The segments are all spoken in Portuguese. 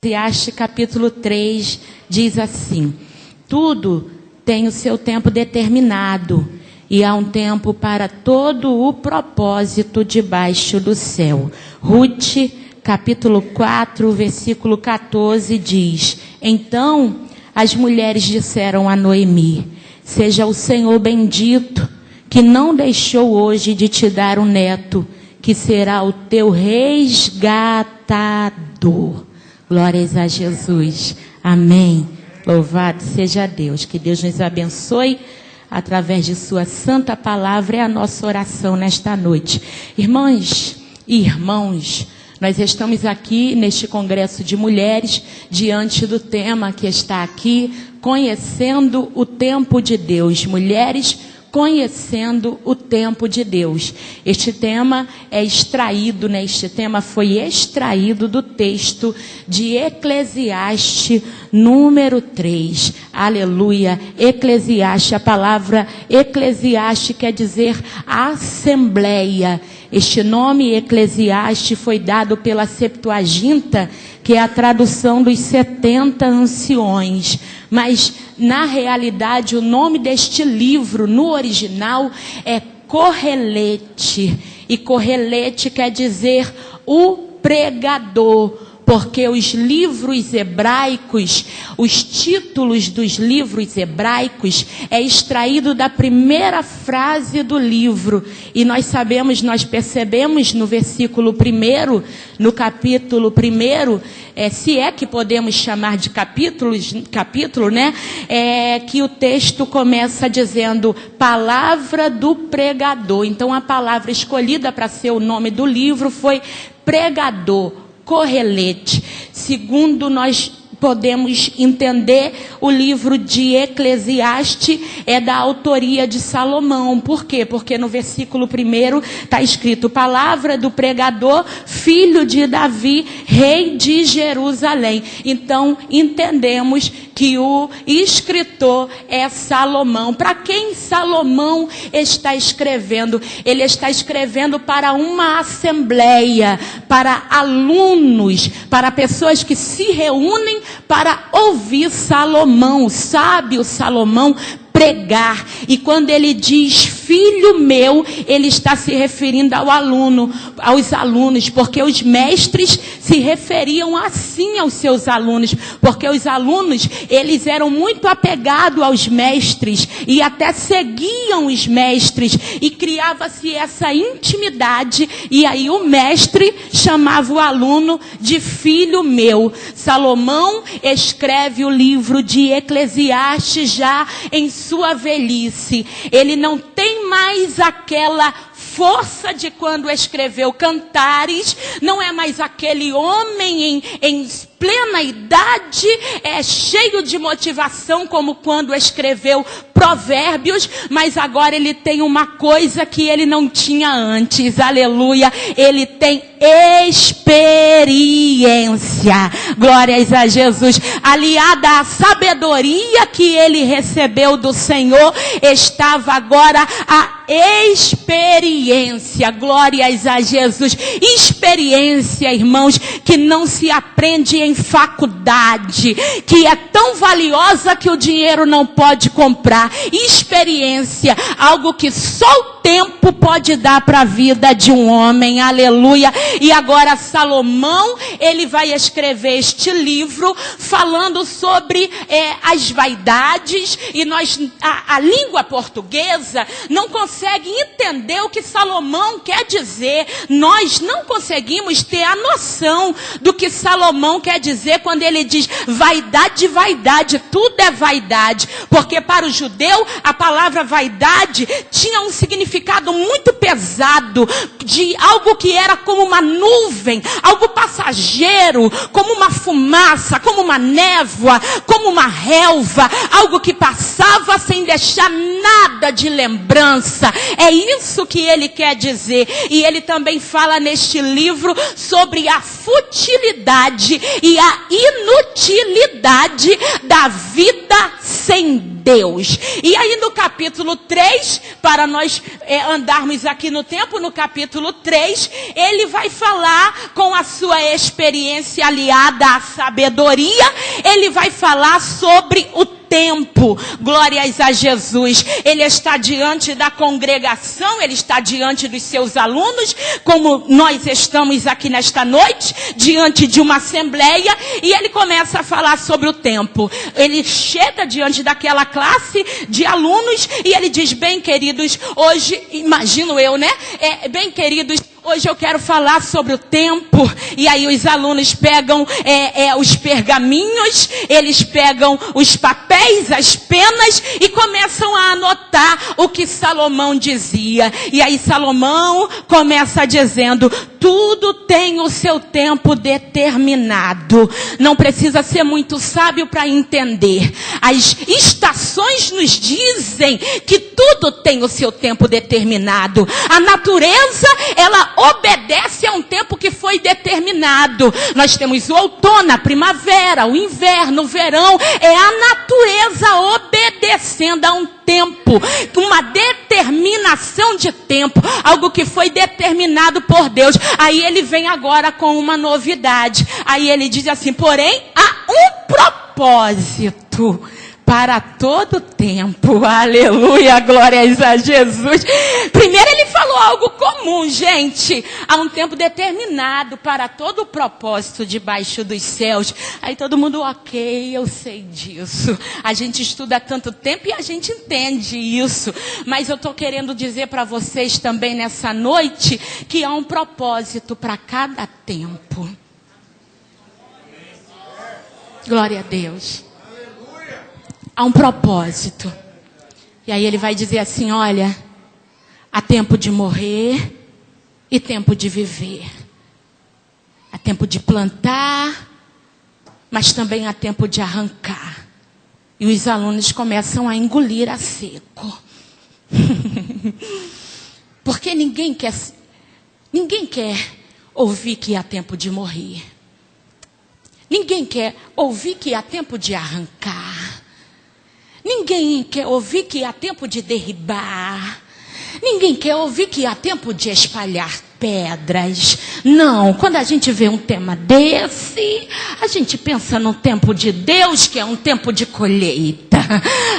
Eclesiastes capítulo 3 diz assim: tudo tem o seu tempo determinado, e há um tempo para todo o propósito debaixo do céu. Ruth, capítulo 4, versículo 14 diz: então as mulheres disseram a Noemi: seja o Senhor bendito, que não deixou hoje de te dar um neto, que será o teu resgatador. Glórias a Jesus. Amém. Louvado seja Deus. Que Deus nos abençoe através de sua santa palavra. É a nossa oração nesta noite. Irmãs e irmãos, nós estamos aqui neste congresso de mulheres, diante do tema que está aqui, conhecendo o tempo de Deus. Mulheres conhecendo o tempo de Deus. Este tema é extraído, este tema foi extraído do texto de Eclesiastes, número 3. Aleluia. Eclesiastes, a palavra Eclesiastes quer dizer assembleia. Este nome Eclesiastes foi dado pela Septuaginta, que é a tradução dos 70 anciões. Mas, na realidade, o nome deste livro, no original, é Correlete. E Correlete quer dizer o pregador. Porque os livros hebraicos, os títulos dos livros hebraicos é extraído da primeira frase do livro. E nós sabemos, nós percebemos no versículo 1, no capítulo 1, se é que podemos chamar de capítulo, que o texto começa dizendo palavra do pregador. Então a palavra escolhida para ser o nome do livro foi pregador. Correlete. Segundo nós podemos entender, o livro de Eclesiastes é da autoria de Salomão. Por quê? Porque no versículo 1 está escrito: palavra do pregador, filho de Davi, rei de Jerusalém. Então entendemos que o escritor é Salomão. Para quem Salomão está escrevendo? Ele está escrevendo para uma assembleia, para alunos, para pessoas que se reúnem para ouvir Salomão, o sábio Salomão, pregar. E quando ele diz filho meu, ele está se referindo aos alunos, porque os mestres se referiam assim aos seus alunos, porque os alunos, eles eram muito apegados aos mestres e até seguiam os mestres, e criava-se essa intimidade, e aí o mestre chamava o aluno de filho meu. Salomão escreve o livro de Eclesiastes já em sua velhice. Ele não tem mais aquela força de quando escreveu Cantares, não é mais aquele homem em plena idade, cheio de motivação como quando escreveu Provérbios, mas agora ele tem uma coisa que ele não tinha antes. Aleluia. Ele tem experiência. Glórias a Jesus. Aliada à sabedoria que ele recebeu do Senhor, estava agora a experiência. Glórias a Jesus. Experiência, irmãos, que não se aprende em faculdade, que é tão valiosa que o dinheiro não pode comprar. Experiência, algo que só o tempo pode dar para a vida de um homem. Aleluia. E agora Salomão, ele vai escrever este livro falando sobre as vaidades, e a língua portuguesa não consegue entender o que Salomão quer dizer. Nós não conseguimos ter a noção do que Salomão quer dizer quando ele diz vaidade, vaidade, tudo é vaidade. Porque para o judeu a palavra vaidade tinha um significado muito pesado, de algo que era como uma nuvem, algo passageiro, como uma fumaça, como uma névoa, como uma relva, algo que passava sem deixar nada de lembrança. É isso que ele quer dizer. E ele também fala neste livro sobre a futilidade e a inutilidade da vida sem Deus. Deus. E aí no capítulo 3, para nós andarmos aqui no tempo, no capítulo 3, ele vai falar com a sua experiência aliada à sabedoria, ele vai falar sobre o tempo. Glórias a Jesus. Ele está diante da congregação, ele está diante dos seus alunos, como nós estamos aqui nesta noite, diante de uma assembleia, e ele começa a falar sobre o tempo. Ele chega diante daquela classe de alunos e ele diz: bem queridos, hoje, imagino eu, né? Bem queridos, hoje eu quero falar sobre o tempo. E aí os alunos pegam os pergaminhos, eles pegam os papéis, as penas e começam a anotar o que Salomão dizia. E aí Salomão começa dizendo: tudo tem o seu tempo determinado. Não precisa ser muito sábio para entender. As estações nos dizem que tudo tem o seu tempo determinado. A natureza, ela obedece a um tempo que foi determinado. Nós temos o outono, a primavera, o inverno, o verão. É a natureza obedecendo a um tempo, uma determinação de tempo, algo que foi determinado por Deus. Aí ele vem agora com uma novidade. Aí ele diz assim: porém, há um propósito para todo tempo. Aleluia, glórias a Jesus. Primeiro ele falou algo comum, gente. Há um tempo determinado para todo o propósito debaixo dos céus. Aí todo mundo: ok, eu sei disso. A gente estuda há tanto tempo e a gente entende isso. Mas eu estou querendo dizer para vocês também nessa noite que há um propósito para cada tempo. Glória a Deus. Há um propósito. E aí ele vai dizer assim: olha, há tempo de morrer e tempo de viver. Há tempo de plantar, mas também há tempo de arrancar. E os alunos começam a engolir a seco. Porque ninguém quer ouvir que há tempo de morrer. Ninguém quer ouvir que há tempo de arrancar. Ninguém quer ouvir que há tempo de derribar. Ninguém quer ouvir que há tempo de espalhar pedras. Não, quando a gente vê um tema desse, a gente pensa no tempo de Deus, que é um tempo de colheita.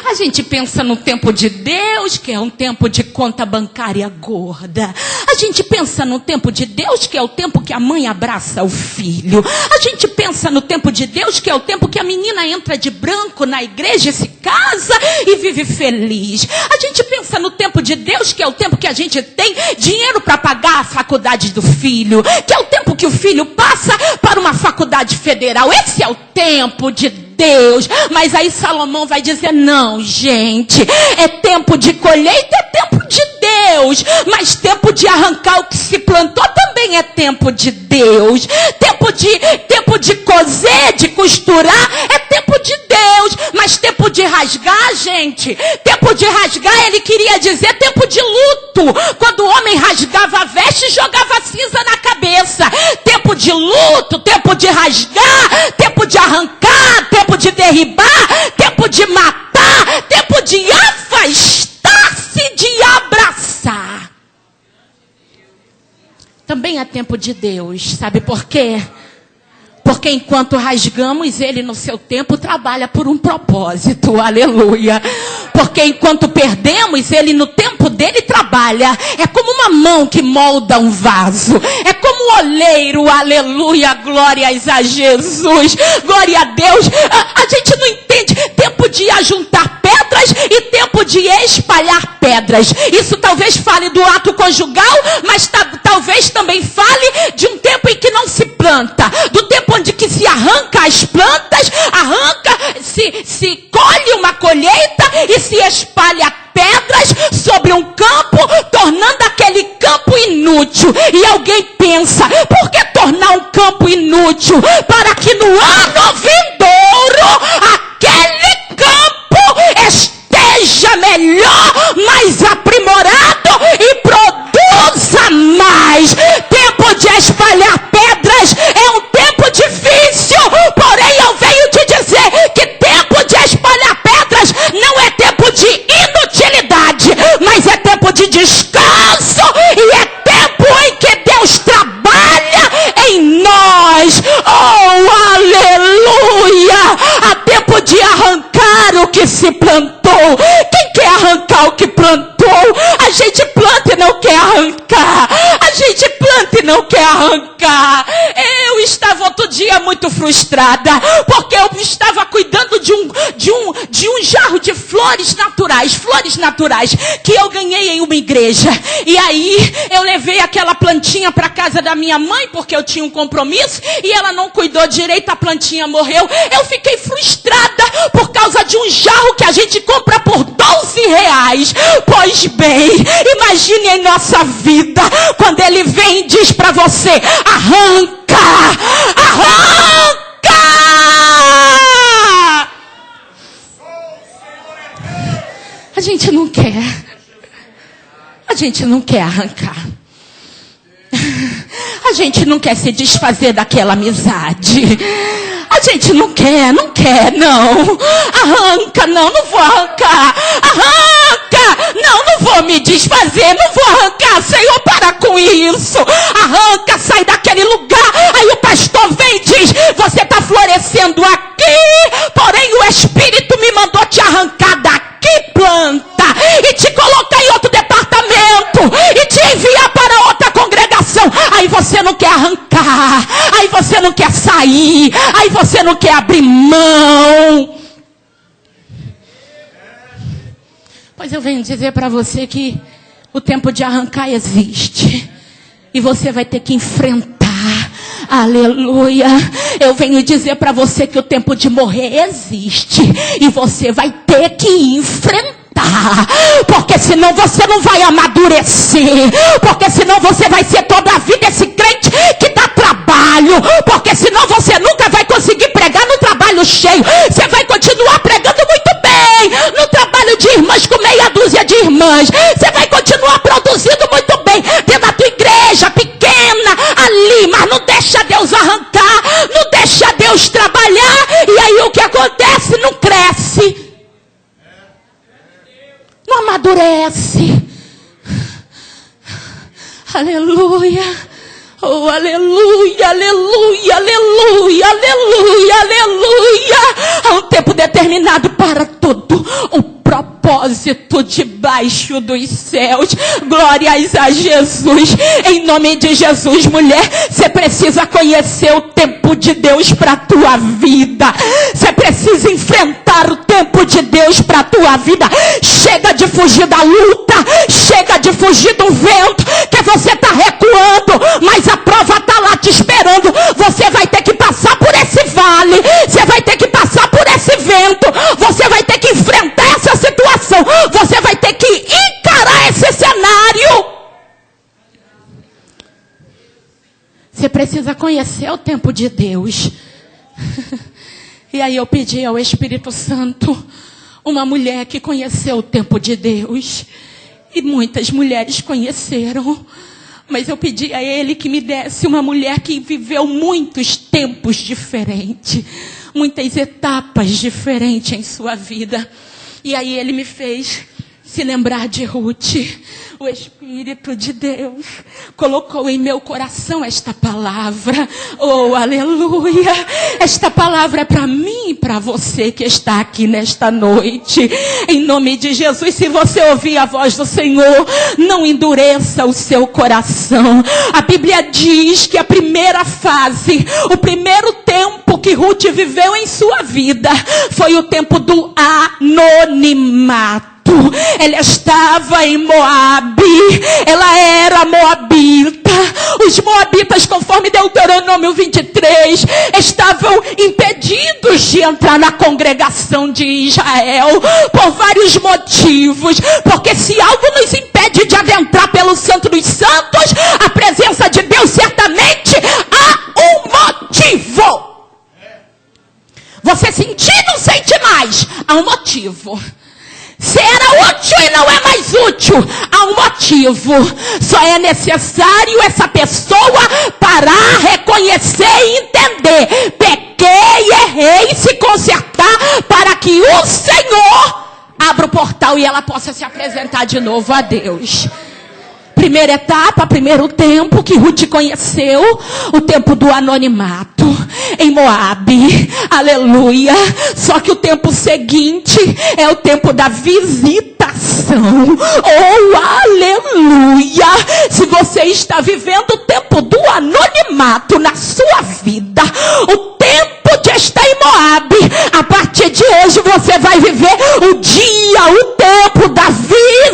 A gente pensa no tempo de Deus, que é um tempo de conta bancária gorda. A gente pensa no tempo de Deus, que é o tempo que a mãe abraça o filho. A gente pensa no tempo de Deus, que é o tempo que a menina entra de branco na igreja e se casa e vive feliz. A gente pensa no tempo de Deus, que é o tempo que a gente tem dinheiro para pagar a faculdade do filho, que é o tempo que o filho passa para uma faculdade federal. Esse é o tempo de Deus. Mas aí Salomão vai dizer: não, gente, é tempo de colheita, é tempo de Deus, mas tempo de arrancar o que se plantou também é tempo de Deus. Tempo de coser, de costurar, é tempo de Deus, mas tempo de rasgar, gente, tempo de rasgar, ele queria dizer tempo de luto, quando o homem rasgava a veste e jogava cinza na cabeça. Tempo de luto, tempo de rasgar, tempo de arrancar, tempo de derribar, tempo de matar, tempo de afastar-se, de abraçar. Também há tempo de Deus, sabe por quê? Porque enquanto rasgamos, ele no seu tempo trabalha por um propósito, aleluia. Porque enquanto perdemos, ele no tempo dele trabalha. É como uma mão que molda um vaso. É como o oleiro, aleluia, glórias a Jesus, glória a Deus. A gente não entende tempo de ajuntar pedras e tempo de espalhar pedras. Isso talvez fale do ato conjugal, mas talvez também fale de um tempo em que não se planta, do tempo onde que se arranca as plantas, se colhe uma colheita e se espalha pedras sobre um campo, tornando aquele campo inútil. E alguém pensa: por que tornar um campo inútil? Para que no ano vindouro aquele campo esteja melhor, mais aprimorado e produza mais. Tempo de espalhar pedras é um tempo difícil, porém eu venho te dizer que tempo de espalhar pedras não é tempo arrancar. Eu estava outro dia muito frustrada, porque eu estava cuidando de um jarro de flores naturais, que eu ganhei em uma igreja. E aí eu levei aquela plantinha para casa da minha mãe, porque eu tinha um compromisso, e ela não cuidou direito, a plantinha morreu. Eu fiquei frustrada por causa de um jarro que a gente compra por R$12. Pois bem, imagine em nossa vida, quando ele vem e diz para você: arranca! A gente não quer. A gente não quer arrancar. A gente não quer se desfazer daquela amizade. A gente não quer, não. Arranca, não vou arrancar. Arranca, não vou me desfazer, não vou arrancar. Senhor, para com isso. Arranca, sai daquele lugar. Aí o pastor vem e diz: você está florescendo aqui, porém o Espírito me mandou te arrancar daqui, planta, e te colocar em outro departamento, e te enviar para outra congregação. Aí você não quer arrancar, aí você não quer sair, aí você não quer abrir mão. Pois eu venho dizer para você que o tempo de arrancar existe, e você vai ter que enfrentar. Aleluia. Eu venho dizer para você que o tempo de morrer existe, e você vai ter que enfrentar. Porque senão você não vai amadurecer. Porque senão você vai ser toda a vida esse crente que dá trabalho. Porque senão você nunca vai conseguir pregar no trabalho cheio. Você vai continuar pregando muito bem no trabalho de irmãs com meia dúzia de irmãs. Você vai continuar produzindo muito bem dentro da tua igreja pequena ali. Mas não deixa Deus arrancar, não deixa Deus trabalhar. E aí o que acontece? Não cresce. Não amadurece. Aleluia. Oh, aleluia, aleluia, aleluia, aleluia, aleluia. Há um tempo determinado para tudo. O propósito debaixo dos céus. Glórias a Jesus. Em nome de Jesus, mulher, você precisa conhecer o tempo de Deus para a tua vida. Você precisa enfrentar o tempo de Deus para a tua vida. Chega de fugir da luta. Chega de fugir do vento, que você está recuando, mas a prova está lá te esperando. Você vai ter que passar por esse vale. Você vai ter que passar por esse vento. Você vai ter que enfrentar essa situação. Você vai ter que encarar esse cenário. Você precisa conhecer o tempo de Deus. E aí eu pedi ao Espírito Santo uma mulher que conheceu o tempo de Deus. E muitas mulheres conheceram. Mas eu pedi a Ele que me desse uma mulher que viveu muitos tempos diferentes. Muitas etapas diferentes em sua vida. E aí Ele me fez se lembrar de Ruth. O Espírito de Deus colocou em meu coração esta palavra. Oh, aleluia. Esta palavra é para mim e para você que está aqui nesta noite. Em nome de Jesus, se você ouvir a voz do Senhor, não endureça o seu coração. A Bíblia diz que a primeira fase, o primeiro tempo que Ruth viveu em sua vida, foi o tempo do anonimato. Ela estava em Moabe, ela era moabita. Os moabitas, conforme Deuteronômio 23, estavam impedidos de entrar na congregação de Israel por vários motivos. Porque se algo nos impede de adentrar pelo Santo dos Santos, a presença de Deus, certamente há um motivo. Você sentir e não sente mais, há um motivo. Se era útil e não é mais útil, há um motivo. Só é necessário essa pessoa parar, reconhecer e entender. Pequei, errei, se consertar, para que o Senhor abra o portal e ela possa se apresentar de novo a Deus. Primeira etapa, primeiro tempo que Ruth conheceu, o tempo do anonimato em Moabe. Aleluia. Só que o tempo seguinte é o tempo da visitação. Oh, aleluia. Se você está vivendo o tempo tempo do anonimato na sua vida, o tempo de estar em Moabe, a partir de hoje você vai viver o tempo da visitação.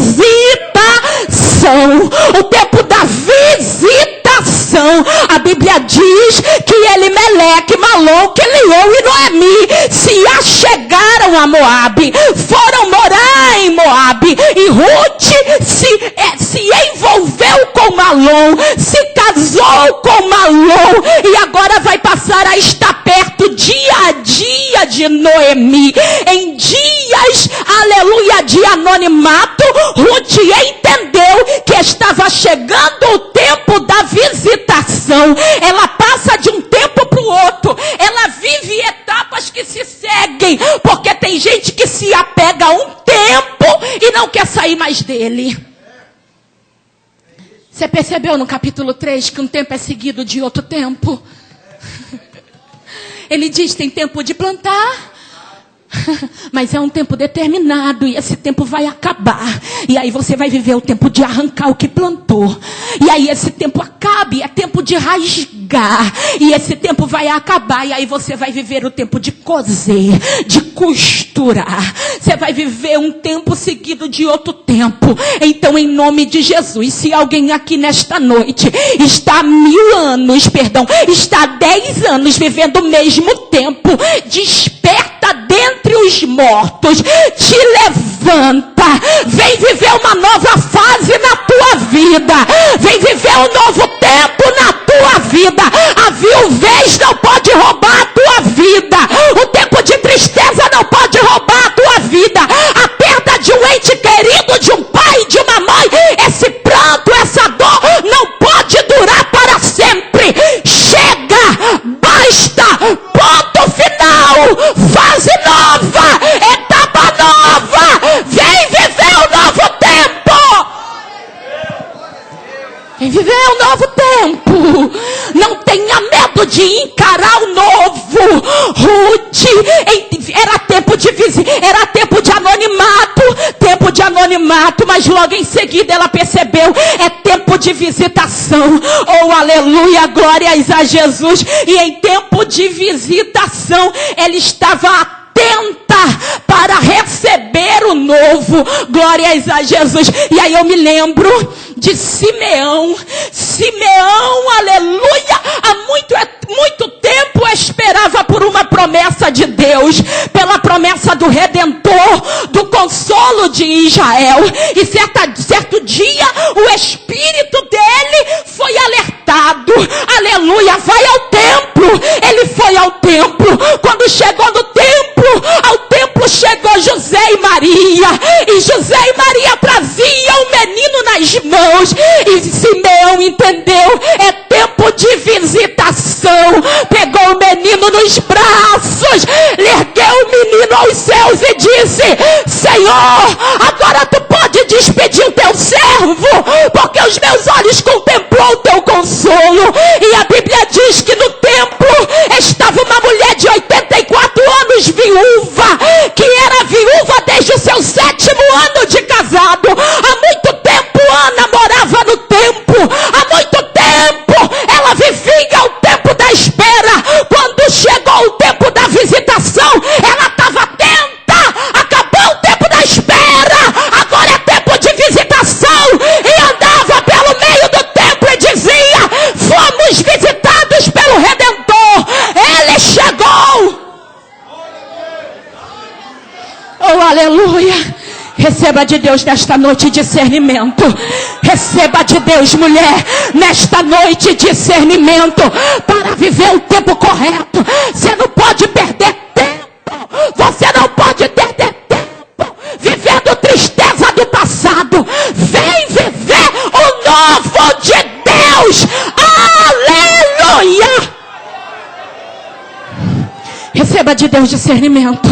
O tempo da visitação. A Bíblia diz que Elimeleque, Malom, Quelion e Noemi se achegaram a Moabe, foram morar em Moabe, e Ruth se envolveu com Malom, se casou com Malom, e agora vai passar a estar perto dia a dia de Noemi. Em dias, aleluia, de anonimato, Ruth entendeu que estava chegando o tempo da visitação. Ela passa de um tempo para o outro, ela vive etapas que se seguem, porque tem gente que se apega a um tempo e não quer sair mais dele. Você percebeu no capítulo 3 que um tempo é seguido de outro tempo? Ele diz: tem tempo de plantar, mas é um tempo determinado, e esse tempo vai acabar, e aí você vai viver o tempo de arrancar o que plantou, e aí esse tempo acaba, e é tempo de rasgar, e esse tempo vai acabar, e aí você vai viver o tempo de coser, de costurar. Você vai viver um tempo seguido de outro tempo. Então, em nome de Jesus, se alguém aqui nesta noite está há 1000 anos, está há 10 anos vivendo o mesmo tempo, desperta dentre os mortos, te levanta, vem viver uma nova fase na tua vida, vem viver um novo tempo na tua vida. A viuvez não pode roubar a tua vida, o tempo de tristeza não pode roubar a tua vida, a perda de um ente querido, de um pai, de uma mãe, esse pranto, essa dor não pode durar para sempre. Chega, basta, ponto final, fase nova, etapa nova, vem viver um novo tempo. Vem viver um novo tempo. Não tenha medo de encarar o novo. Ruth, era tempo de anonimato, mas logo em seguida ela percebeu, é tempo de visitação. Oh, aleluia, glórias a Jesus. E em tempo de visitação, ela estava atenta para receber o novo. Glórias a Jesus. E aí eu me lembro de Simeão, aleluia, há muito tempo esperava por uma promessa de Deus, pela promessa do Redentor, do consolo de Israel, e certo dia o espírito dele foi alertado, aleluia, vai ao templo. Ele foi ao templo. Quando chegou no templo, ao templo chegou José e Maria, e José e Maria traziam o menino nas mãos, e Simeão entendeu, é tempo de visitação. Pegou o menino nos braços, ergueu o menino aos céus e disse: Senhor, agora tu pode despedir o teu servo, porque os meus olhos contemplou o teu consolo. E a Bíblia diz que no templo estava uma mulher de 84 anos, viúva, que era viúva desde o seu 7º ano de casado. Há muito tempo Ana morava no templo, há muito tempo ela vivia o tempo da espera. Quando chegou o tempo da visitação, ela estava atenta. Acabou o tempo da espera, agora é tempo de visitação. E andava pelo meio do templo e dizia: fomos visitados pelo Redentor, ele chegou. Oh, aleluia. Receba de Deus nesta noite discernimento. Receba de Deus, mulher, nesta noite discernimento para viver o tempo correto. Você não pode perder tempo. Você não pode perder tempo vivendo tristeza do passado. Vem viver o novo de Deus. Aleluia. Receba de Deus discernimento.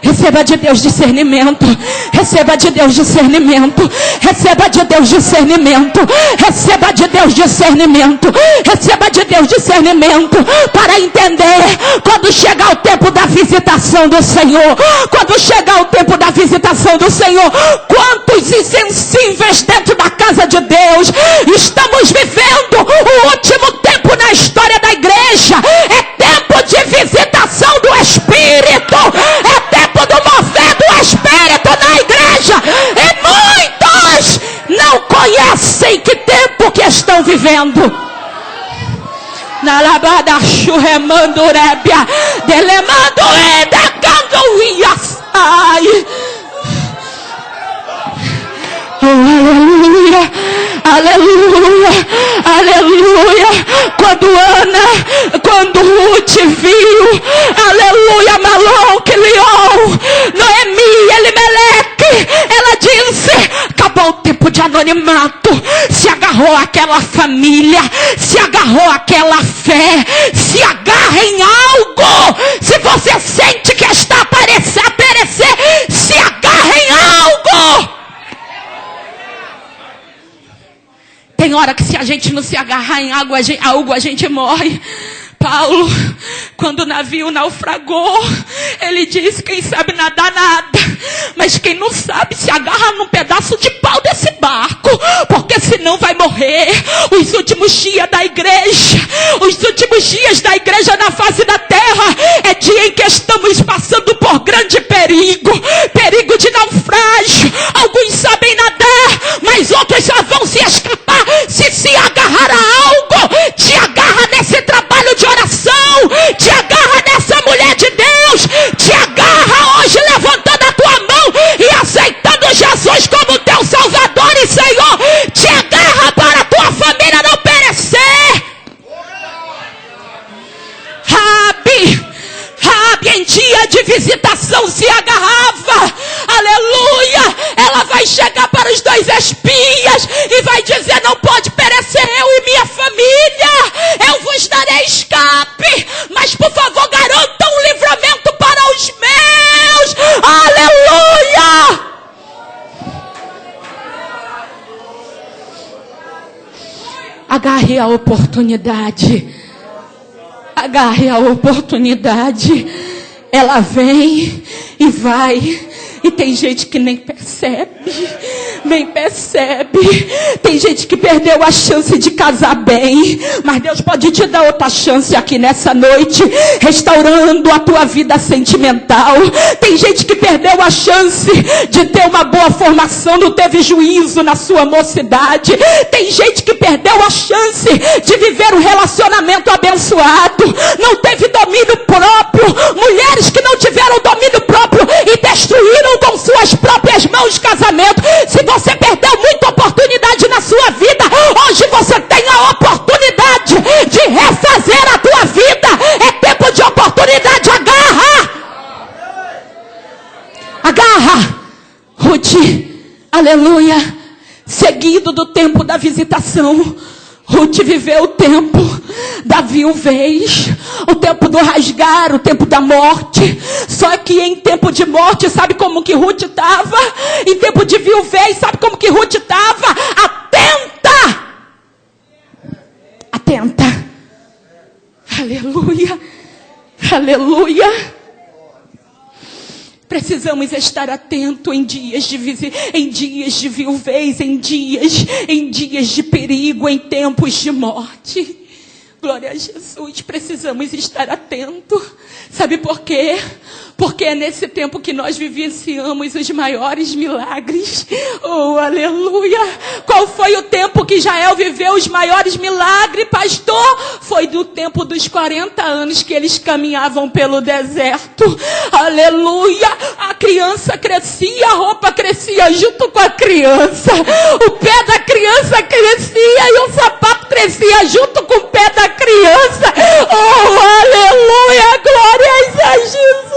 Receba de Deus discernimento. Receba de Deus discernimento. Receba de Deus discernimento. Receba de Deus discernimento. Receba de Deus discernimento para entender quando chegar o tempo da visitação do Senhor. Quando chegar o tempo da visitação do Senhor, quantos insensíveis dentro da casa de Deus estamos vivendo o último dizendo. Nalabada churremando rébia, delemando edacando iasai. Oh, aleluia, aleluia, aleluia. Quando Ruth viu, aleluia, Malom, Quilion, Noemi, Elimeleque, ela disse: acabou o tempo de anonimato. Se agarrou àquela família, se agarrou àquela fé, se agarra em algo. Se você sente que está a perecer, se agarra em algo. Tem hora que se a gente não se agarrar em algo, a gente morre. Paulo, quando o navio naufragou, ele disse: quem sabe nadar, nada. Mas quem não sabe, se agarra num pedaço de pau desse barco, porque senão vai morrer. Os últimos dias da igreja na face da terra, é dia em que estamos passando por grande perigo de naufrágio. Alguns sabem nadar, mas outros só vão se escapar se agarrar a algo. Te agarra nesse trabalho de oração, te agarra nessa mulher de Deus, te agarra hoje levantando a tua mão e aceitando Jesus como teu Salvador e Senhor. Te agarra para a tua família não perecer. Rabi em dia de visitação se agarrava, aleluia. Ela vai chegar para os 2 espias e vai dizer: não pode perecer eu e minha família, eu vos darei escape, mas por favor garantam um livramento para os meus, aleluia. Agarre a oportunidade. Agarre a oportunidade. Ela vem e vai. E tem gente que nem percebe. Tem gente que perdeu a chance de casar bem. Mas Deus pode te dar outra chance aqui nessa noite, restaurando a tua vida sentimental. Tem gente que perdeu a chance de ter uma boa formação, não teve juízo na sua mocidade. Tem gente que perdeu a chance de viver um relacionamento abençoado, não teve domínio próprio. Mulheres que não tiveram domínio próprio e destruíram com suas próprias mãos casamento. Se você perdeu muita oportunidade na sua vida, hoje você tem a oportunidade de refazer a tua vida. É tempo de oportunidade. Agarra. Ruth, aleluia. Seguido do tempo da visitação, Ruth viveu o tempo da viuvez, o tempo do rasgar, o tempo da morte. Só que em tempo de morte, sabe como que Ruth estava? Em tempo de viuvez, sabe como que Ruth estava? Atenta. Aleluia. Precisamos estar atentos em dias de viuvez, em dias de perigo, em tempos de morte. Glória a Jesus, precisamos estar atentos. Sabe por quê? Porque é nesse tempo que nós vivenciamos os maiores milagres. Oh, aleluia! Qual foi o tempo que Israel viveu os maiores milagres, pastor? Foi do tempo dos 40 anos que eles caminhavam pelo deserto. Aleluia! A criança crescia, a roupa crescia junto com a criança. O pé da criança crescia e o sapato crescia junto com o pé da criança. Oh, aleluia! Glórias a Jesus!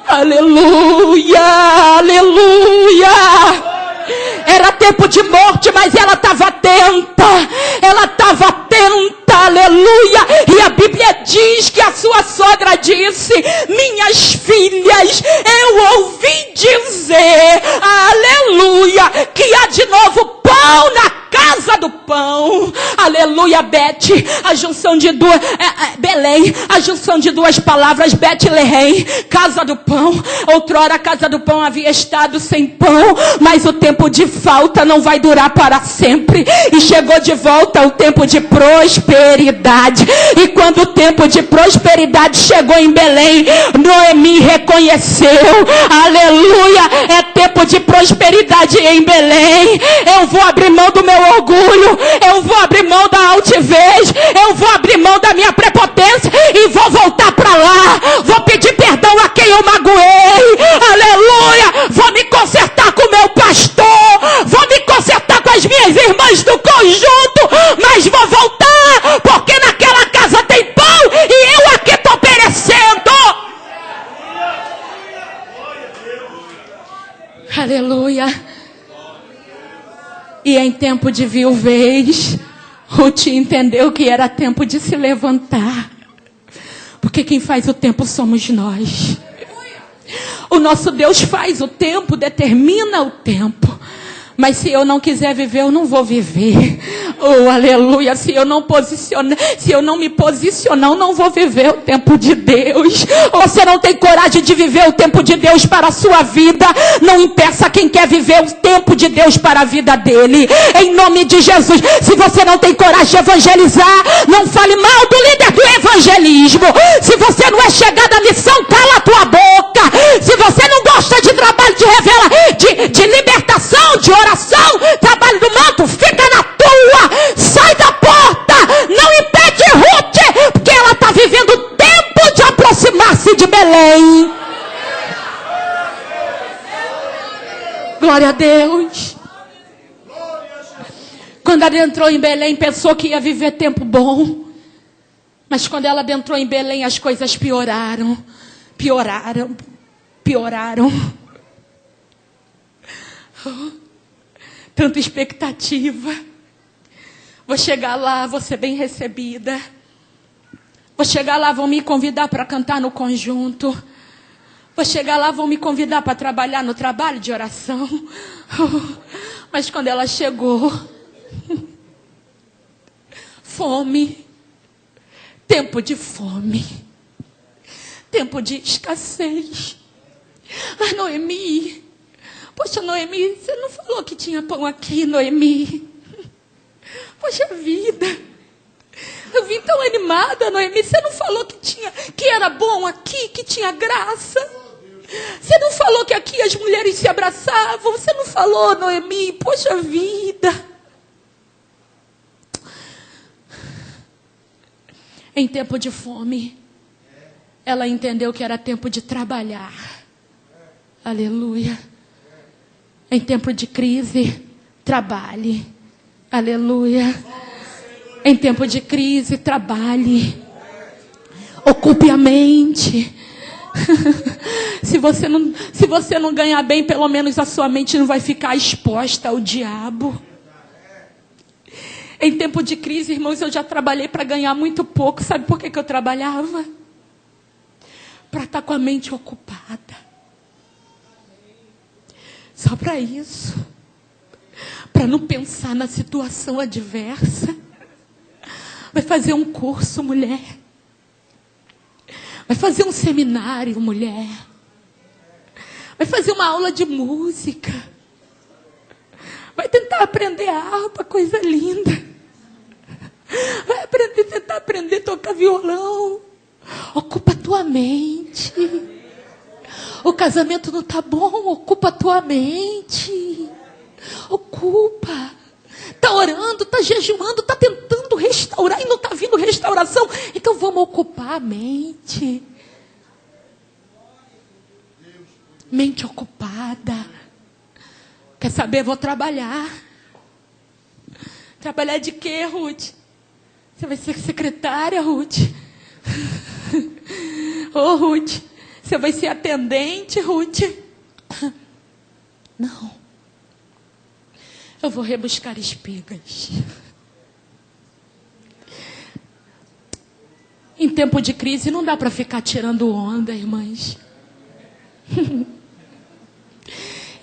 Aleluia! Era tempo de morte, mas ela estava atenta. Aleluia! E a Bíblia diz que a sua sogra disse: minhas filhas, eu ouvi dizer, aleluia, que há de novo pão na casa casa do pão. Aleluia, Bet, a junção de duas, Belém, a junção de duas palavras, Betlehem, casa do pão. Outrora a casa do pão havia estado sem pão, mas o tempo de falta não vai durar para sempre. E chegou de volta o tempo de prosperidade. E quando o tempo de prosperidade chegou em Belém, Noemi reconheceu, aleluia, é tempo de prosperidade em Belém. Eu vou abrir mão do meu orgulho, eu vou abrir mão da altivez, eu vou abrir mão da minha prepotência e vou voltar para lá. Vou pedir perdão a quem eu magoei, aleluia. Vou me consertar com o meu pastor, vou me consertar com as minhas irmãs do conjunto, mas vou voltar, porque naquela casa tem pão e eu aqui estou perecendo. Aleluia. E em tempo de viuvez, Ruth entendeu que era tempo de se levantar. Porque quem faz o tempo somos nós. O nosso Deus faz o tempo, determina o tempo. Mas se eu não quiser viver, eu não vou viver. Oh, aleluia. Se eu não me posicionar, eu não vou viver o tempo de Deus. Ou você não tem coragem de viver o tempo de Deus para a sua vida, não impeça quem quer viver o tempo de Deus para a vida dele. Em nome de Jesus. Se você não tem coragem de evangelizar, não fale mal do líder do evangelismo. Se você não é chegado à missão, cala a tua boca. Se você não gosta de trabalho de libertação, de oração, trabalho do manto, fica na tua, sai da porta, não impede Ruth, porque ela está vivendo o tempo de aproximar-se de Belém. Glória a Deus. Quando ela entrou em Belém, pensou que ia viver tempo bom, mas quando ela adentrou em Belém, as coisas pioraram. Tanta expectativa. Vou chegar lá, vou ser bem recebida. Vou chegar lá, vão me convidar para cantar no conjunto. Vou chegar lá, vão me convidar para trabalhar no trabalho de oração. Mas quando ela chegou, fome. Tempo de fome. Tempo de escassez. Ah, Noemi. Poxa, Noemi, você não falou que tinha pão aqui, Noemi? Poxa vida. Eu vim tão animada, Noemi. Você não falou que era bom aqui, que tinha graça? Você não falou que aqui as mulheres se abraçavam? Você não falou, Noemi? Poxa vida. Em tempo de fome, ela entendeu que era tempo de trabalhar. Aleluia. Em tempo de crise, trabalhe. Aleluia. Em tempo de crise, trabalhe. Ocupe a mente. Se você não ganhar bem, pelo menos a sua mente não vai ficar exposta ao diabo. Em tempo de crise, irmãos, eu já trabalhei para ganhar muito pouco. Sabe por que eu trabalhava? Para estar com a mente ocupada. Só para isso. Para não pensar na situação adversa. Vai fazer um curso, mulher. Vai fazer um seminário, mulher. Vai fazer uma aula de música. Vai tentar aprender a harpa, coisa linda. Vai tentar aprender a tocar violão. Ocupa a tua mente. O casamento não está bom, ocupa a tua mente. Ocupa. Está orando, está jejuando, está tentando restaurar e não está vindo restauração. Então vamos ocupar a mente. Mente ocupada. Quer saber? Vou trabalhar. Trabalhar de quê, Ruth? Você vai ser secretária, Ruth? Ô, Ruth, você vai ser atendente, Ruth? Não. Eu vou rebuscar espigas. Em tempo de crise não dá para ficar tirando onda, irmãs.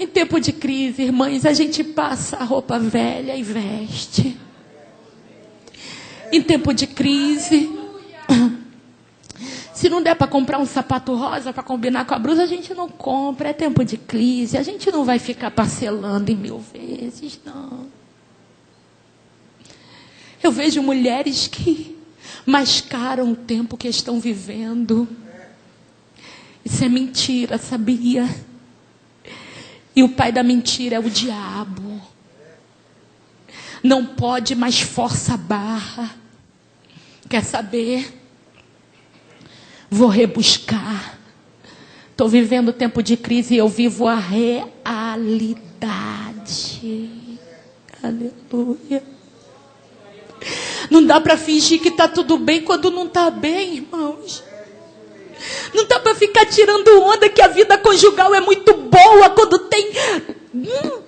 Em tempo de crise, irmãs, a gente passa a roupa velha e veste. Em tempo de crise, se não der para comprar um sapato rosa para combinar com a blusa, a gente não compra. É tempo de crise. A gente não vai ficar parcelando em 1000 vezes, não. Eu vejo mulheres que mascaram o tempo que estão vivendo. Isso é mentira, sabia? E o pai da mentira é o diabo. Não pode mais força a barra. Quer saber? Vou rebuscar. Estou vivendo tempo de crise e eu vivo a realidade. Aleluia. Não dá para fingir que está tudo bem quando não está bem, irmãos. Não dá para ficar tirando onda que a vida conjugal é muito boa quando tem um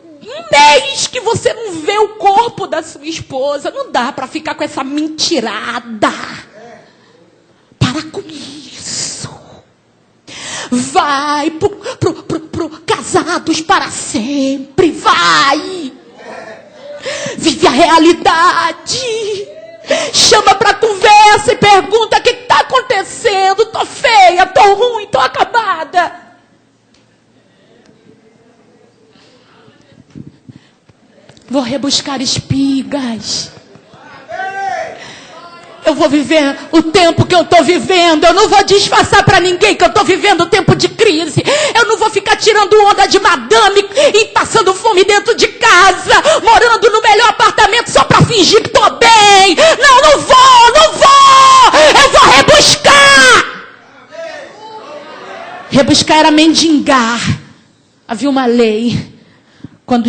mês que você não vê o corpo da sua esposa. Não dá para ficar com essa mentirada. Para com isso. Vai pro casados para sempre. Vai. Vive a realidade. Chama para conversa e pergunta: o que está acontecendo? Tô feia, tô ruim, tô acabada. Vou rebuscar espigas. Eu vou viver o tempo que eu estou vivendo. Eu não vou disfarçar para ninguém que eu estou vivendo o tempo de crise. Eu não vou ficar tirando onda de madame e passando fome dentro de casa, morando no melhor apartamento só para fingir que estou bem. Não vou. Eu vou rebuscar. Rebuscar era mendigar. Havia uma lei. Quando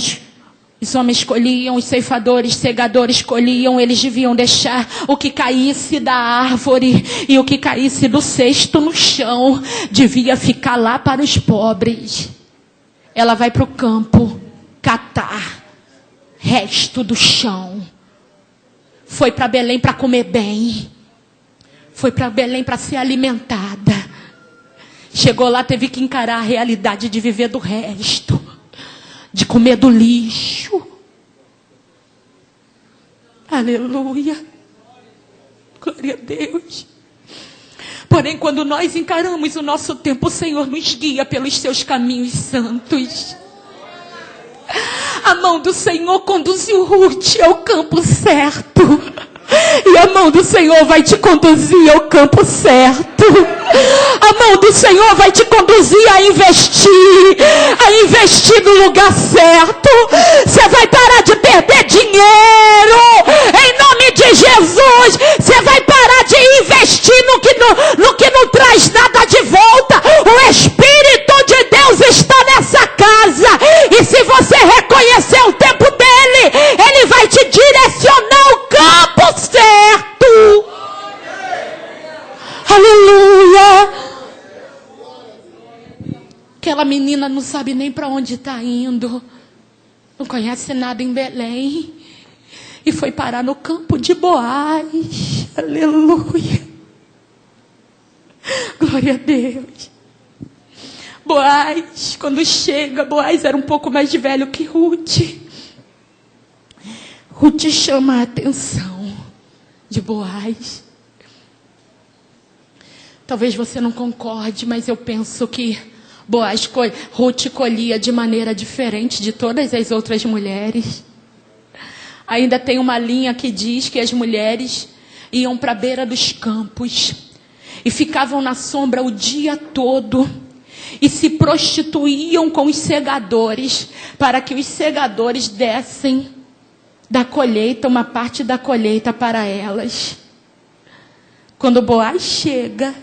os homens colhiam, os ceifadores, segadores colhiam, eles deviam deixar o que caísse da árvore e o que caísse do cesto no chão devia ficar lá para os pobres. Ela vai para o campo catar resto do chão. Foi para Belém para comer bem. Foi para Belém para ser alimentada. Chegou lá, teve que encarar a realidade de viver do resto. De comer do lixo. Aleluia. Glória a Deus. Porém, quando nós encaramos o nosso tempo, o Senhor nos guia pelos seus caminhos santos. A mão do Senhor conduziu Ruth ao campo certo. E a mão do Senhor vai te conduzir ao campo certo. A mão do Senhor vai te conduzir a investir no lugar certo. Você vai parar de perder dinheiro, em nome de Jesus. Você vai parar de investir no que não traz nada de volta. O Espírito de Deus está nessa casa. E se você reconhecer o tempo dele, ele vai te direcionar ao campo certo. Aleluia. Aquela menina não sabe nem para onde está indo. Não conhece nada em Belém. E foi parar no campo de Boaz. Aleluia. Glória a Deus. Boaz, quando chega, Boaz era um pouco mais velho que Ruth. Ruth chama a atenção de Boaz. Talvez você não concorde, mas eu penso que Ruth colhia de maneira diferente de todas as outras mulheres. Ainda tem uma linha que diz que as mulheres iam para a beira dos campos e ficavam na sombra o dia todo e se prostituíam com os segadores para que os segadores dessem da colheita, uma parte da colheita para elas. Quando Boaz chega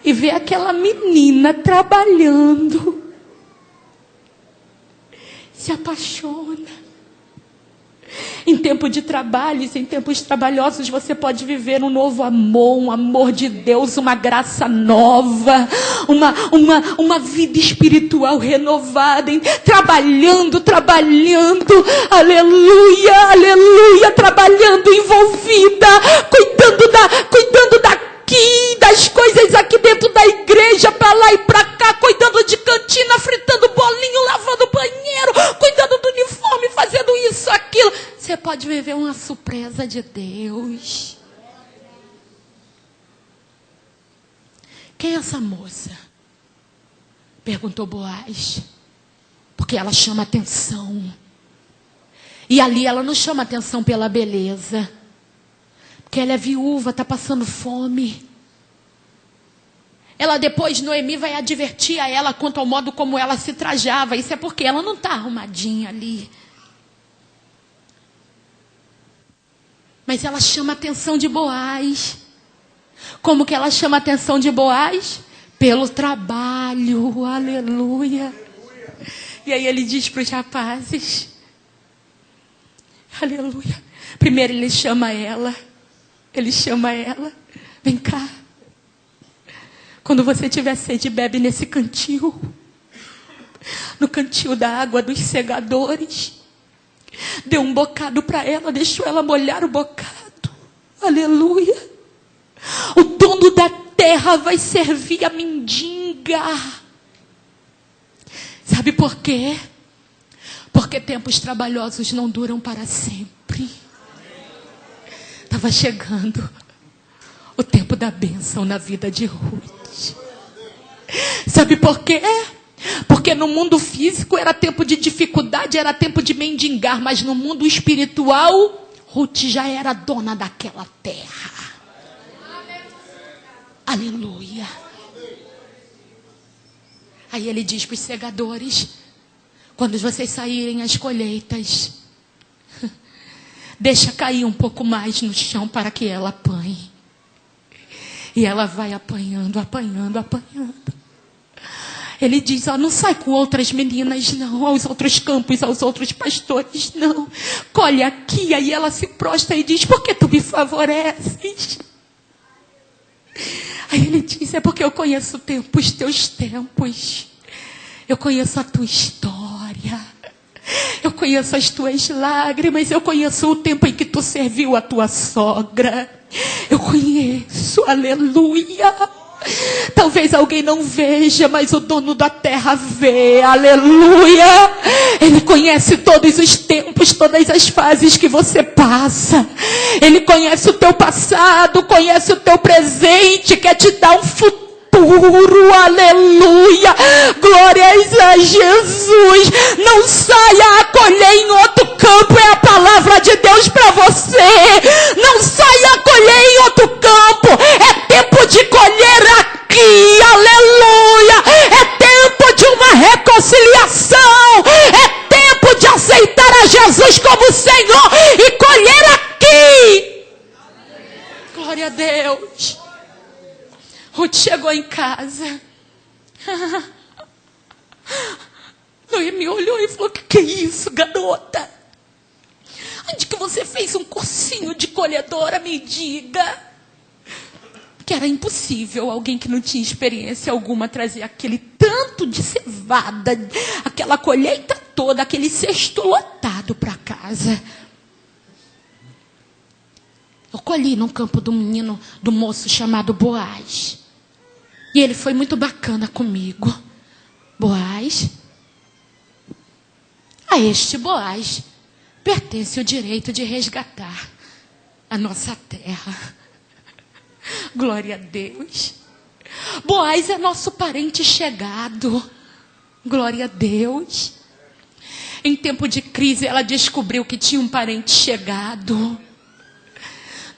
e vê aquela menina trabalhando, se apaixona. Em tempo de trabalhos, em tempos trabalhosos, você pode viver um novo amor, um amor de Deus, uma graça nova, uma vida espiritual renovada, trabalhando, aleluia, trabalhando, envolvida, cuidando das coisas aqui dentro da igreja, para lá e para cá, cuidando de cantina, fritando bolinho, lavando banheiro. surpresa de Deus. Quem é essa moça? Perguntou Boaz. Porque ela chama atenção. E ali ela não chama atenção pela beleza. Porque ela é viúva, está passando fome. Ela depois, Noemi vai advertir a ela quanto ao modo como ela se trajava. Isso é porque ela não está arrumadinha ali. Mas ela chama a atenção de Boaz. Como que ela chama a atenção de Boaz? Pelo trabalho, aleluia. E aí ele diz para os rapazes, aleluia. Primeiro ele chama ela, vem cá. Quando você tiver sede, bebe nesse cantil. No cantil da água dos segadores. Deu um bocado para ela, deixou ela molhar o bocado. Aleluia. O dono da terra vai servir a mendiga. Sabe por quê? Porque tempos trabalhosos não duram para sempre. Estava chegando o tempo da bênção na vida de Ruth. Sabe por quê? Porque no mundo físico era tempo de dificuldade, era tempo de mendigar, mas no mundo espiritual, Ruth já era dona daquela terra. Aleluia. Aí ele diz para os segadores, quando vocês saírem às colheitas, deixa cair um pouco mais no chão para que ela apanhe. E ela vai apanhando. Ele diz, não sai com outras meninas, não, aos outros campos, aos outros pastores, não. Colhe aqui. Aí ela se prostra e diz, por que tu me favoreces? Aí ele diz, é porque eu conheço os teus tempos. Eu conheço a tua história. Eu conheço as tuas lágrimas. Eu conheço o tempo em que tu serviu a tua sogra. Eu conheço, aleluia. Talvez alguém não veja, mas o dono da terra vê, aleluia. Ele conhece todos os tempos, todas as fases que você passa. Ele conhece o teu passado, conhece o teu presente, quer te dar um futuro, aleluia. Glórias a Jesus. Não saia a colher em outro campo, é a palavra de Deus para você. Não saia a colher em outro campo, é tempo de colher aqui, aleluia. É tempo de uma reconciliação, é tempo de aceitar a Jesus como Senhor e colher aqui. Glória a Deus. Ruth chegou em casa. Noemi olhou e falou, que é isso, garota? Onde que você fez um cursinho de colhedora, me diga? Que era impossível alguém que não tinha experiência alguma trazer aquele tanto de cevada, aquela colheita toda, aquele cesto lotado para casa. Eu colhi no campo do menino, do moço chamado Boaz. E ele foi muito bacana comigo. Boaz, a este Boaz pertence o direito de resgatar a nossa terra. Glória a Deus. Boaz é nosso parente chegado. Glória a Deus. Em tempo de crise, ela descobriu que tinha um parente chegado.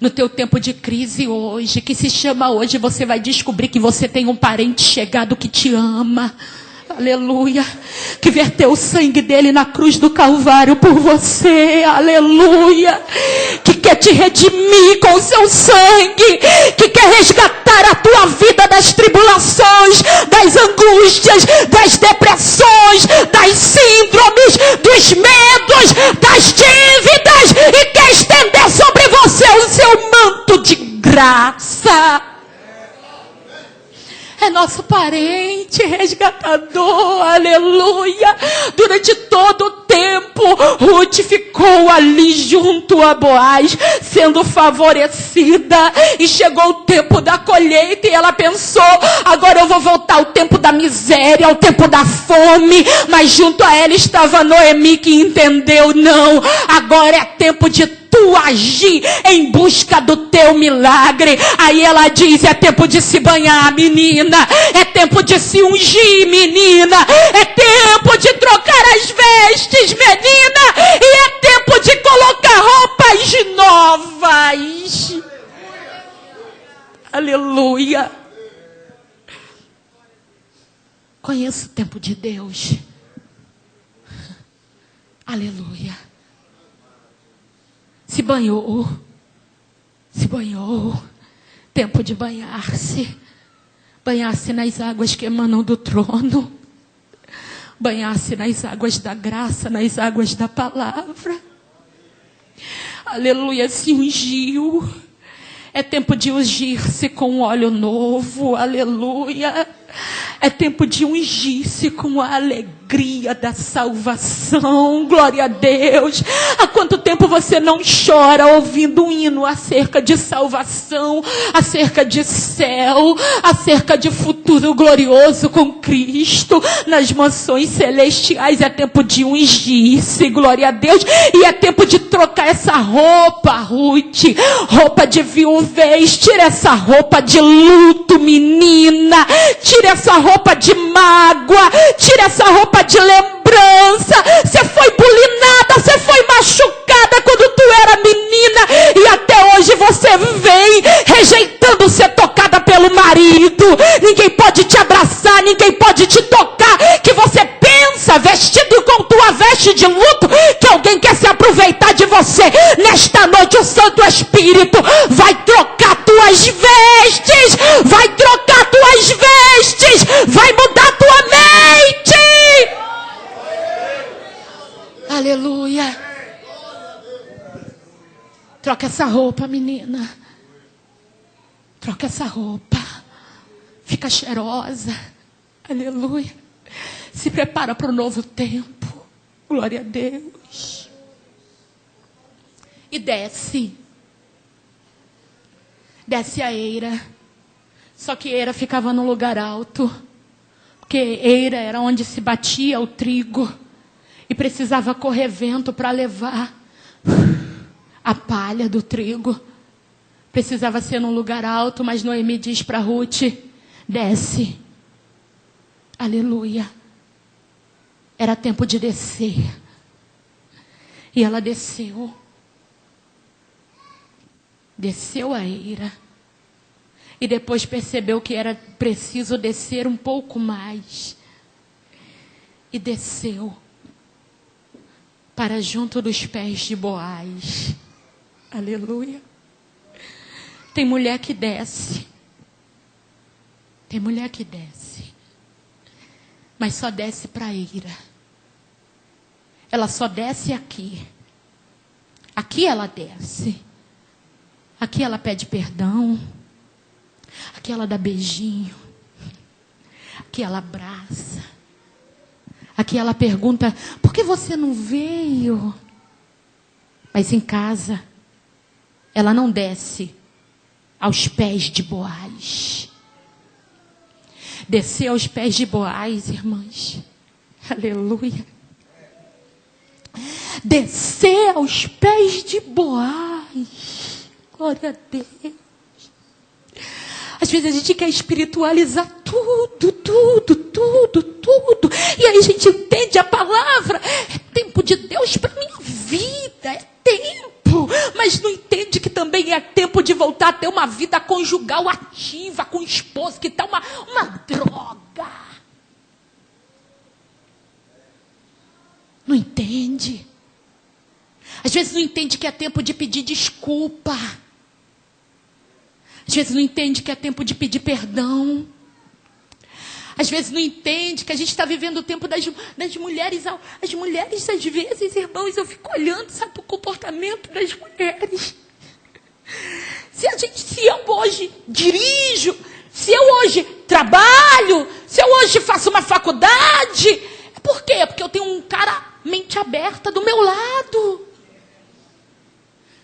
No teu tempo de crise hoje, que se chama hoje, você vai descobrir que você tem um parente chegado que te ama. Aleluia. Que verteu o sangue dele na cruz do Calvário por você. Aleluia. Que quer te redimir com o seu sangue. Que quer resgatar a tua vida das tribulações, das angústias, das depressões, das síndromes, dos medos, das dívidas. E quer estender sobre você o seu manto de graça. É nosso parente resgatador, aleluia. Durante todo o tempo, Ruth ficou ali junto a Boaz, sendo favorecida. E chegou o tempo da colheita e ela pensou, agora eu vou voltar ao tempo da miséria, ao tempo da fome. Mas junto a ela estava Noemi, que entendeu, não, agora é tempo de tu tu agir em busca do teu milagre. Aí ela diz: é tempo de se banhar, menina. É tempo de se ungir, menina. É tempo de trocar as vestes, menina. E é tempo de colocar roupas novas. Aleluia. Conheço o tempo de Deus. Aleluia. Se banhou. Tempo de banhar-se. Banhar-se nas águas que emanam do trono. Banhar-se nas águas da graça, nas águas da palavra. Aleluia, se ungiu. É tempo de ungir-se com óleo novo. Aleluia. É tempo de ungir-se com a alegria da salvação. Glória a Deus. Há quanto tempo você não chora ouvindo um hino acerca de salvação, acerca de céu, acerca de futuro glorioso com Cristo nas mansões celestiais? É tempo de ungir-se, glória a Deus. E é tempo de trocar essa roupa, Ruth, roupa de viuvez. Tira essa roupa de luto, menina. Tira essa roupa de mágoa. Tira essa roupa de lembrança. Você foi bulinada, você foi machucada quando tu era menina. E até hoje você vem rejeitando ser tocada pelo marido. Ninguém pode te abraçar, ninguém pode te tocar. Que você pensa, vestido com tua veste de luto, que alguém quer se aproveitar de você. Nesta noite o Santo Espírito vai trocar tuas vestes. Vai trocar tuas vestes. Vai mudar tua mente. Aleluia. Troca essa roupa, menina. Troca essa roupa. Fica cheirosa. Aleluia. Se prepara para o novo tempo. Glória a Deus. E desce. Desce a eira. Só que eira ficava num lugar alto. Porque eira era onde se batia o trigo. E precisava correr vento para levar a palha do trigo. Precisava ser num lugar alto, mas Noemi diz para Ruth: desce. Aleluia. Era tempo de descer. E ela desceu. Desceu a eira. E depois percebeu que era preciso descer um pouco mais. E desceu para junto dos pés de Boaz. Aleluia. Tem mulher que desce. Tem mulher que desce. Mas só desce para a eira. Ela só desce aqui. Aqui ela desce. Aqui ela pede perdão. Aqui ela dá beijinho. Aqui ela abraça. Aqui ela pergunta: por que você não veio? Mas em casa, ela não desce aos pés de Boaz. Descer aos pés de Boaz, irmãs. Aleluia. Descer aos pés de Boaz. Glória a Deus. Às vezes a gente quer espiritualizar tudo. E aí a gente entende a palavra. É tempo de Deus para minha vida. É tempo. Mas não entende que também é tempo de voltar a ter uma vida conjugal ativa com o esposo, que está uma droga. Não entende. Às vezes não entende que é tempo de pedir desculpa. Às vezes não entende que é tempo de pedir perdão. Às vezes não entende que a gente está vivendo o tempo das mulheres. As mulheres, às vezes, irmãos, eu fico olhando, sabe, o comportamento das mulheres. Se eu hoje dirijo, se eu hoje trabalho, se eu hoje faço uma faculdade, é por quê? Porque eu tenho um cara mente aberta do meu lado.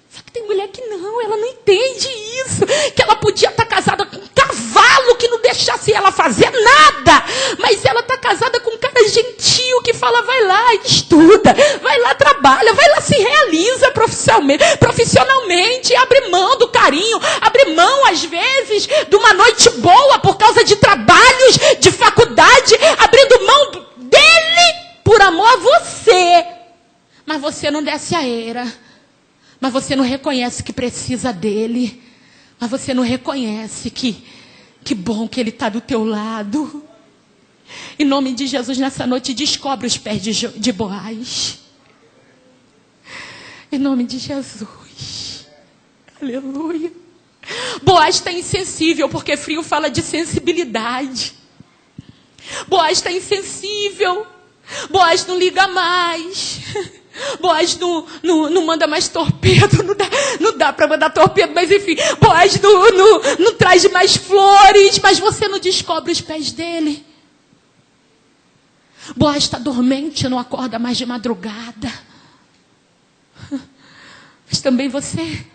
Só que tem mulher que não, ela não entende isso. Que ela podia estar casada com um cavalo que não deixasse ela fazer nada. Mas ela está casada com um cara gentil que fala: vai lá, estuda, vai lá, trabalha. trabalha, vai lá, se realiza profissionalmente, abre mão do carinho, abre mão, às vezes, de uma noite boa por causa de trabalhos, de faculdade, abrindo mão dele por amor a você. Mas você não desce a eira, mas você não reconhece que precisa dele, mas você não reconhece que bom que ele está do teu lado. Em nome de Jesus, nessa noite, descobre os pés de Boaz. Em nome de Jesus. Aleluia. Boaz está insensível, porque frio fala de sensibilidade. Boaz está insensível. Boaz não liga mais. Boaz não manda mais torpedo. Não dá para mandar torpedo, mas enfim. Boaz não traz mais flores, mas você não descobre os pés dele. Boaz está dormente, não acorda mais de madrugada. Mas também você,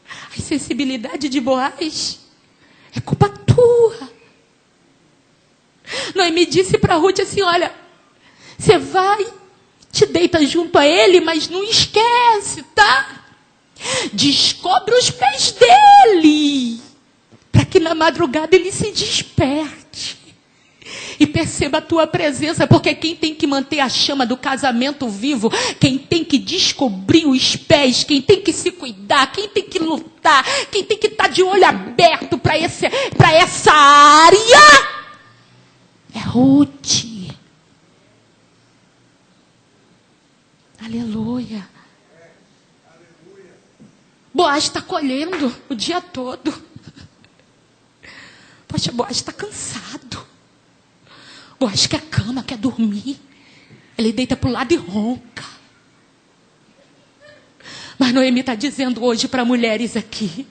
a insensibilidade de Boaz é culpa tua. Noemi disse para Ruth assim, olha, você vai, te deita junto a ele, mas não esquece, tá? Descobre os pés dele, para que na madrugada ele se desperte e perceba a tua presença, porque quem tem que manter a chama do casamento vivo, quem tem que descobrir os pés, quem tem que se cuidar, quem tem que lutar, quem tem que estar de olho aberto para essa área, é Ruth. Aleluia. Boaz está colhendo o dia todo. Poxa, Boaz está cansado. Boaz quer cama, quer dormir. Ele deita para o lado e ronca. Mas Noemi está dizendo hoje para mulheres aqui,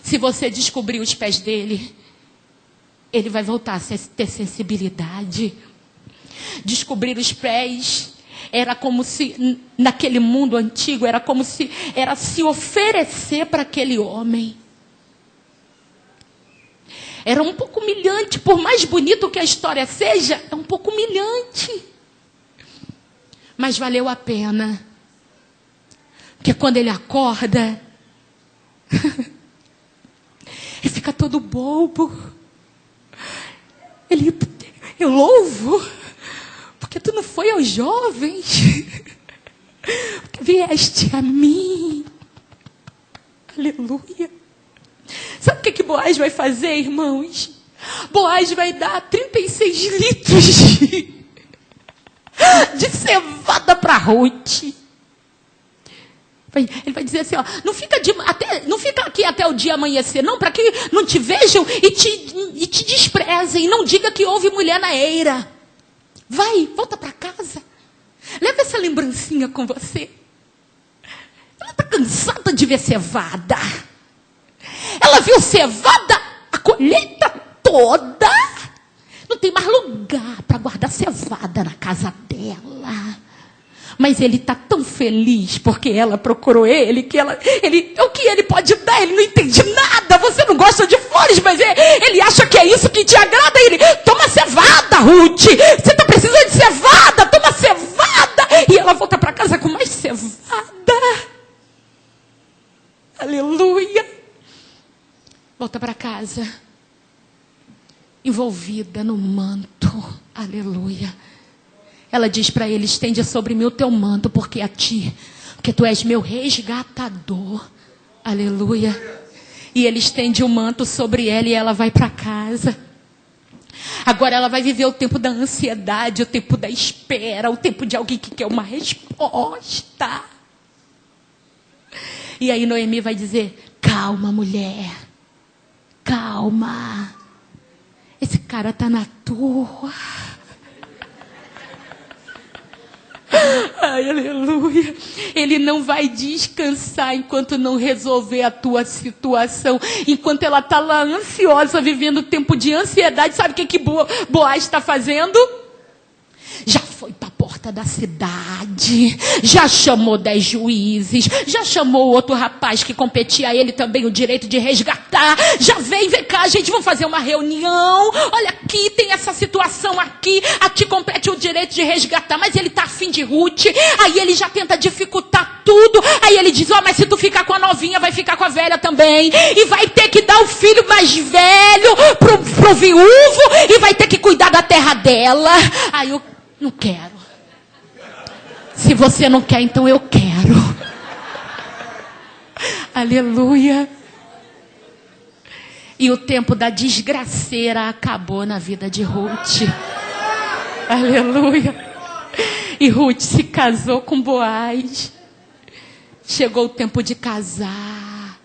se você descobrir os pés dele, ele vai voltar a ter sensibilidade. Descobrir os pés era como se, naquele mundo antigo, era como se era se oferecer para aquele homem. Era um pouco humilhante, por mais bonito que a história seja, é um pouco humilhante. Mas valeu a pena. Porque quando ele acorda, ele fica todo bobo. Eu louvo, porque tu não foi aos jovens, porque vieste a mim. Aleluia. Sabe o que Boaz vai fazer, irmãos? Boaz vai dar 36 litros de cevada para Ruth. Ele vai dizer assim, ó, não fica aqui até o dia amanhecer, não, para que não te vejam e te desprezem. Não diga que houve mulher na eira. Vai, volta para casa. Leva essa lembrancinha com você. Ela está cansada de ver cevada. Ela viu cevada, a colheita toda. Não tem mais lugar para guardar cevada na casa dela. Mas ele está tão feliz porque ela procurou ele, o que ele pode dar, ele não entende nada. Você não gosta de flores, mas ele acha que é isso que te agrada. Ele, toma cevada, Ruth. Você está precisando de cevada, toma cevada. E ela volta para casa com mais cevada. Aleluia. Volta para casa, envolvida no manto. Aleluia. Ela diz para ele, estende sobre mim o teu manto, porque tu és meu resgatador. Aleluia. E ele estende o manto sobre ela e ela vai para casa. Agora ela vai viver o tempo da ansiedade, o tempo da espera, o tempo de alguém que quer uma resposta. E aí Noemi vai dizer, calma, mulher. Calma. Esse cara está na tua. Ai, aleluia. Ele não vai descansar enquanto não resolver a tua situação. Enquanto ela está lá ansiosa, vivendo tempo de ansiedade, sabe o que Boaz está fazendo? Já foi para a porta prata da cidade, já chamou 10 juízes, já chamou outro rapaz que competia a ele também o direito de resgatar, já vem cá, gente, vamos fazer uma reunião, olha aqui, tem essa situação aqui, a ti compete o direito de resgatar, mas ele está afim de Ruth, aí ele já tenta dificultar tudo, aí ele diz, mas se tu ficar com a novinha, vai ficar com a velha também, e vai ter que dar o filho mais velho pro viúvo, e vai ter que cuidar da terra dela. Aí eu não quero. Se você não quer, então eu quero. Aleluia. E o tempo da desgraceira acabou na vida de Ruth. Aleluia. E Ruth se casou com Boaz. Chegou o tempo de casar.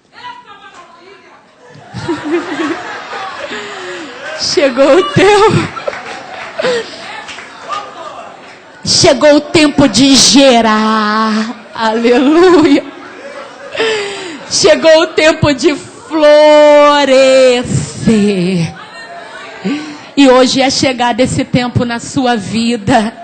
Chegou o tempo. Chegou o tempo de gerar. Aleluia. Chegou o tempo de florescer. E hoje é chegado esse tempo na sua vida.